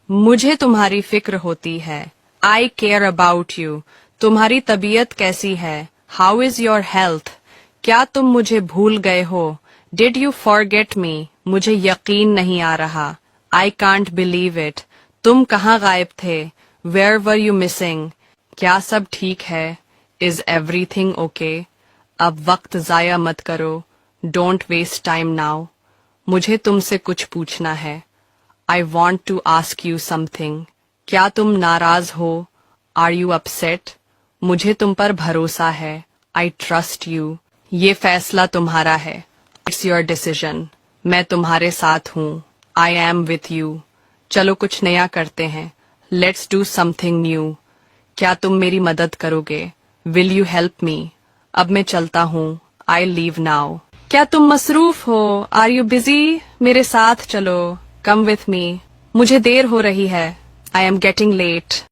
मुझे तुम्हारी फिक्र होती है। I care about you. तुम्हारी तबीयत कैसी है? How is your health? क्या तुम मुझे भूल गए हो? Did you forget me? मुझे यकीन नहीं आ रहा। I can't believe it. तुम कहाँ गायब थे? Where were you missing? क्या सब ठीक है? Is everything okay? अब वक्त जाया मत करो। Don't waste time now. मुझे तुमसे कुछ पूछना है। I want to ask you something. क्या तुम नाराज हो? Are you upset? मुझे तुम पर भरोसा है। I trust you. ये फैसला तुम्हारा है। It's your decision. मैं तुम्हारे साथ हूँ। I am with you. चलो कुछ नया करते हैं। Let's do something new. क्या तुम मेरी मदद करोगे? Will you help me? अब मैं चलता हूँ। I leave now. क्या तुम मसरूफ हो? Are you busy? मेरे साथ चलो। Come with me. मुझे देर हो रही है। I am getting late.